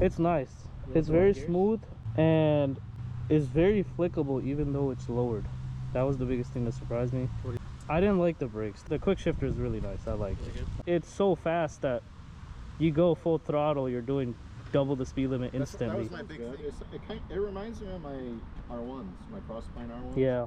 It's nice. It's very smooth and it's very flickable even though it's lowered. That was the biggest thing that surprised me. I didn't like the brakes. The quick shifter is really nice. I like it. It's so fast that you go full throttle, you're doing double the speed limit instantly. That was my big thing. It reminds me of my R1s, my Crosspine R1s. Yeah.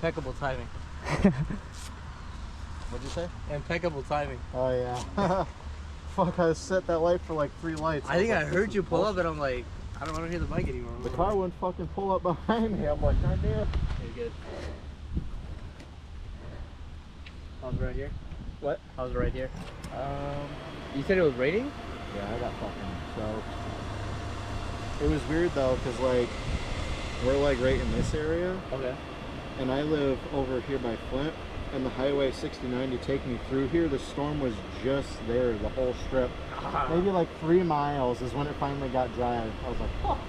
Impeccable timing. What'd you say? Impeccable timing. Oh yeah. Fuck, I set that light for like 3 lights. I think was I like, heard this you is pull up bullshit. and I'm like, I don't want to hear the bike anymore. The car wouldn't fucking pull up behind me. I'm like, God damn. You're good. How's it right here? What? How's it right here? You said it was raining? Yeah, I got fucking soaked. It was weird though, cause like we're like right in this area, Okay. and I live over here by Flint, and the highway 69 to take me through here. The storm was just there, the whole strip. Maybe like 3 miles is when it finally got dry. I was like, fuck.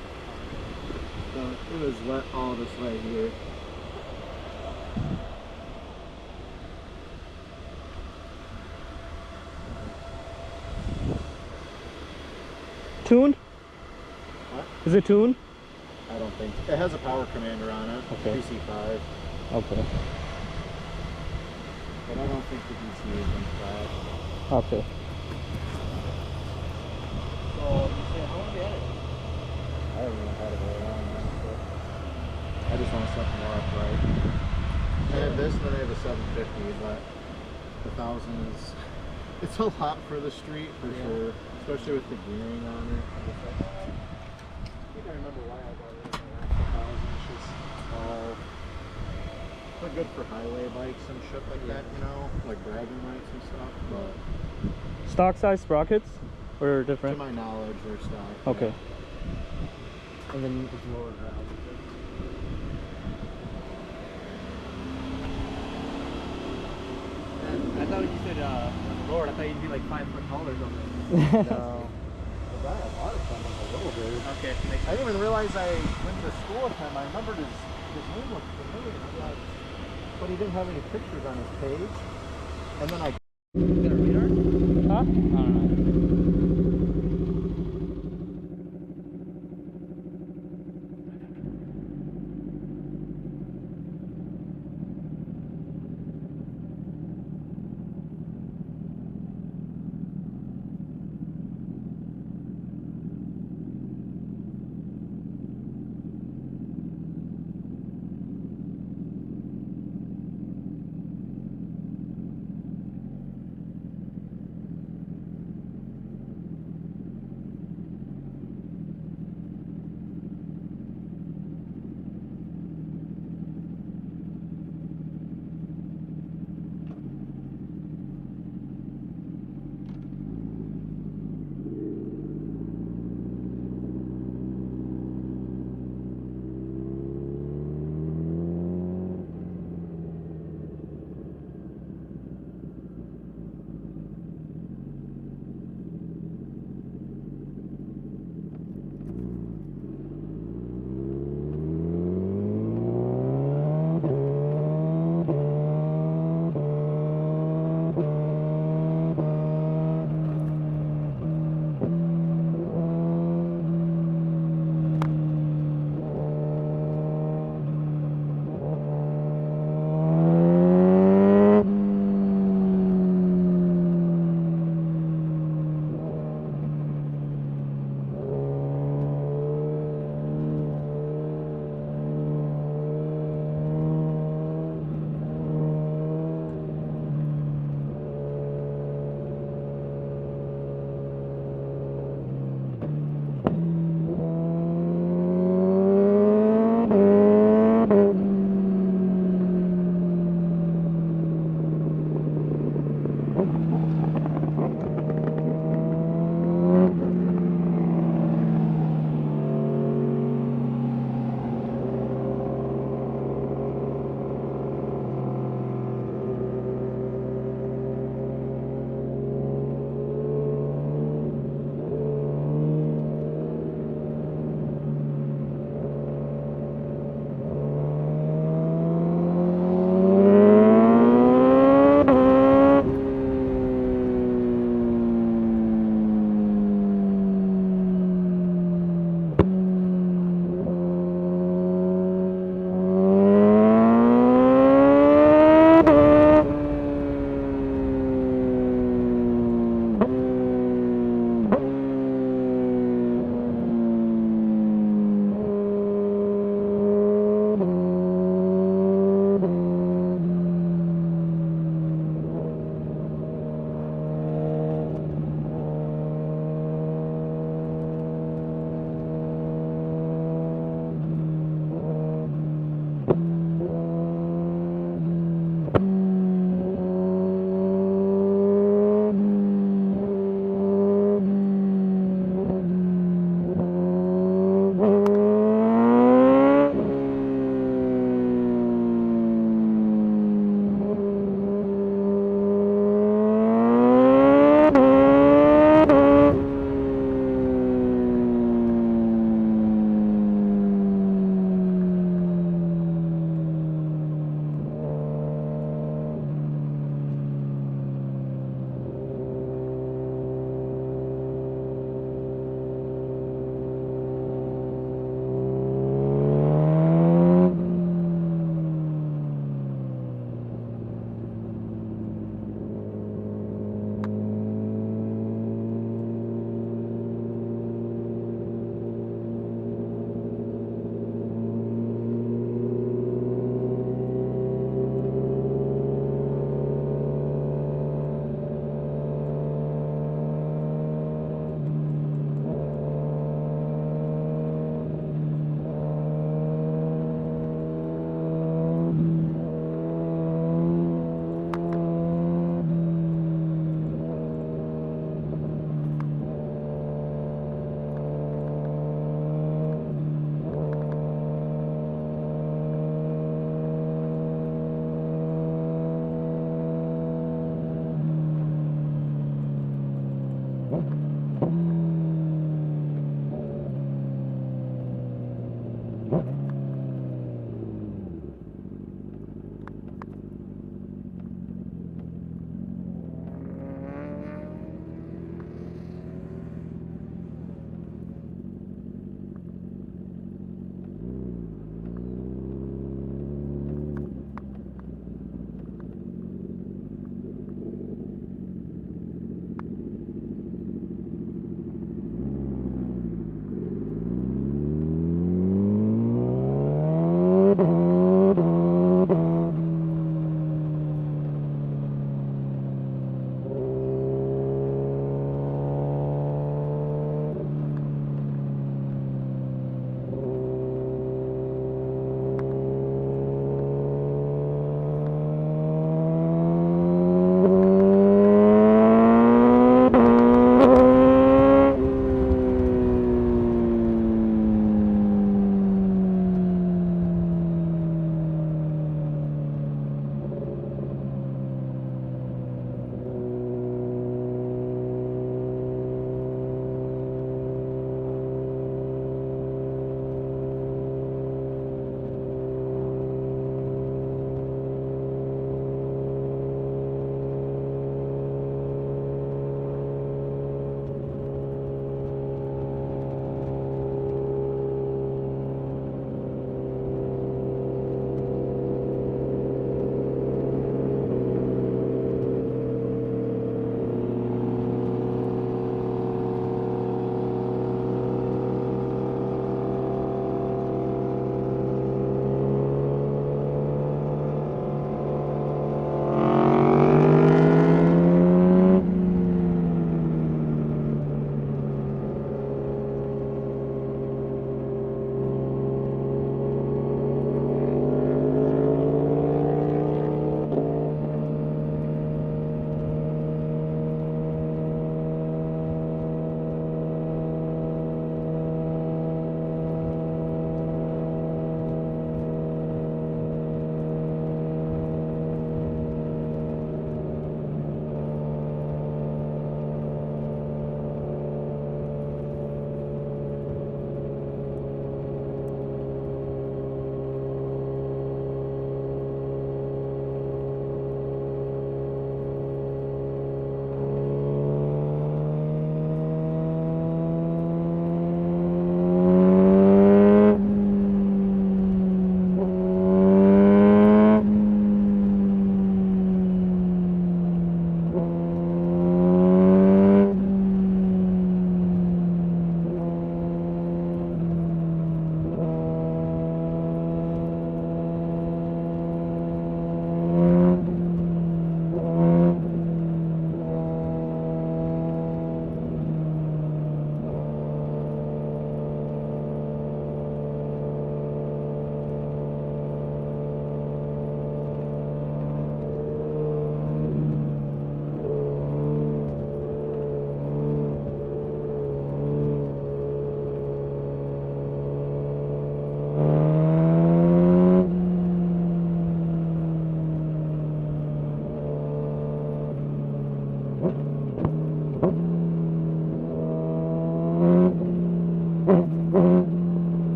So it was wet all this way here. Tuned? What? Is it tuned? I don't think it has a power commander on it. Okay. PC5. Okay. But I don't think the DC is in flash. Okay. So, you said, how long you had it? I don't even know how to go around that stuff. I just want something more upright. I have this and then I have a 750, but the 1000 is, it's a lot for the street for sure. Especially with the gearing on it. I think I remember why I bought it. The 1000 is just all, they're good for highway bikes and shit like that, you know? Like bragging rights and stuff, but Stock size sprockets or to different? my knowledge, they're stock. Okay. And then it's lower ground. I thought you said, Lord, I thought you'd be like 5 foot tall or something. No. I bought it from him a little bit. Okay. I didn't even realize I went to school with him. I remembered his name looked familiar. I'm like, but he didn't have any pictures on his page. And then I Is that a radar? Huh? I don't know.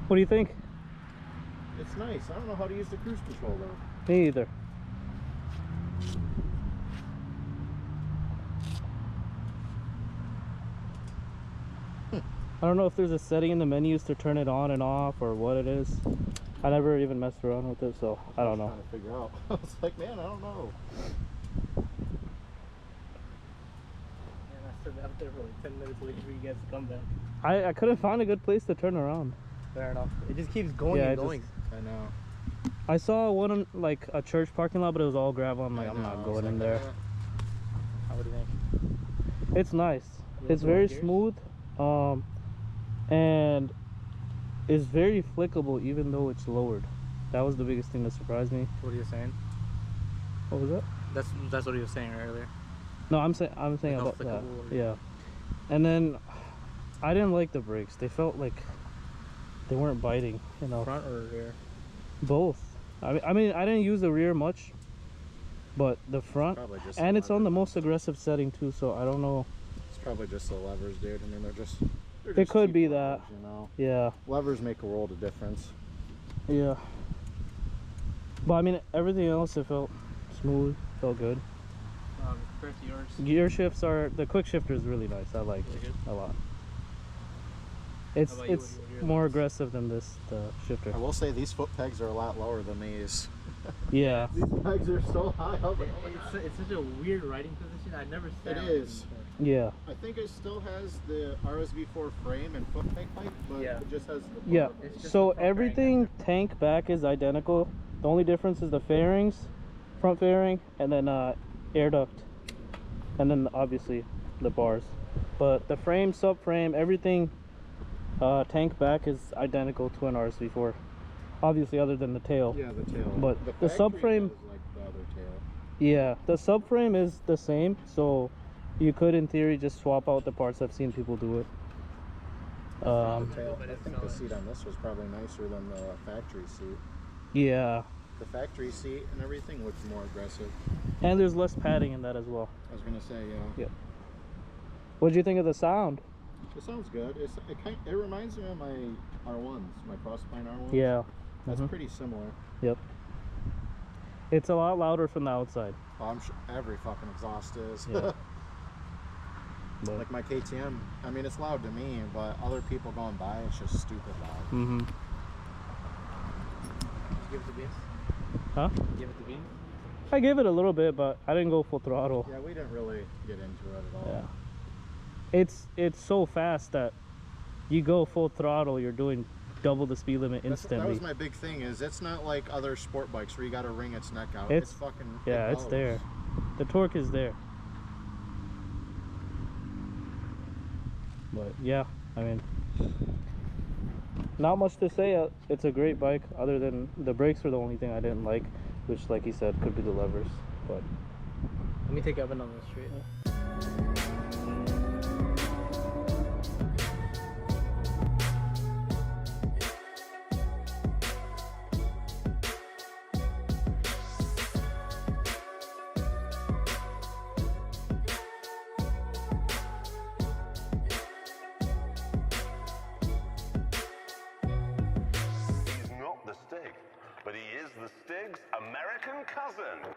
What do you think? It's nice. I don't know how to use the cruise control though. Me either. I don't know if there's a setting in the menus to turn it on and off or what it is. I never even messed around with it, so I don't know. Trying to figure out. I was like, man, I don't know. And I stood out there for like 10 minutes waiting for you guys to come back. I couldn't find a good place to turn around. Fair enough. It just keeps going and going. I know. I saw one in like a church parking lot, but it was all gravel. I'm like, I'm not going in there. How would you think? It's nice. It's very smooth, and it's very flickable even though it's lowered. That was the biggest thing that surprised me. What are you saying? What was that? That's what you were saying earlier. No, I'm saying about that. Yeah. And then I didn't like the brakes. They felt like they weren't biting, you know. Front or rear? Both. I mean, I didn't use the rear much, but the front, and it's on the most aggressive setting too. So I don't know. It's probably just the levers, dude. I mean, they're just It could be levers, that. you know. Yeah. Levers make a world of difference. Yeah. But I mean, everything else, it felt smooth, felt good. Compared to yours? Gear shifts are, the quick shifter is really nice. I like it a lot. It's more aggressive than the shifter. I will say these foot pegs are a lot lower than these. Yeah. These pegs are so high up. It's such a weird riding position. I never sat It on is. before. Yeah. I think it still has the RSV4 frame and foot peg height, but it just has the Yeah. It's So the front everything tank back is identical. The only difference is the fairings, front fairing, and then air duct, and then obviously the bars. But the frame, subframe, everything tank back is identical to an RSV4. Obviously, other than the tail. Yeah, the tail. But the subframe, is like the other tail. yeah, the subframe is the same. So you could, in theory, just swap out the parts. I've seen people do it. The tail. I think the seat on this was probably nicer than the factory seat. Yeah. The factory seat and everything looks more aggressive. And there's less padding in that as well. I was gonna say, yeah. Yep. What do you think of the sound? It sounds good. It reminds me of my R1s, my Crosspine R1s. Yeah. That's pretty similar. Yep. It's a lot louder from the outside. Oh, I'm sure every fucking exhaust is. Yeah. But, like my KTM, I mean, it's loud to me, but other people going by, it's just stupid loud. mm-hmm. Give it the beans? Huh? Give it the beans? I gave it a little bit, but I didn't go full throttle. Yeah, we didn't really get into it at all. Yeah. It's so fast that you go full throttle, you're doing double the speed limit instantly. That was my big thing, is it's not like other sport bikes where you gotta wring its neck out. It's fucking, yeah, it's there. The torque is there. But yeah, I mean, not much to say. It's a great bike, other than the brakes were the only thing I didn't like, which, like he said, could be the levers. But let me take Evan on the street. He's not the Stig, but he is the Stig's American cousin.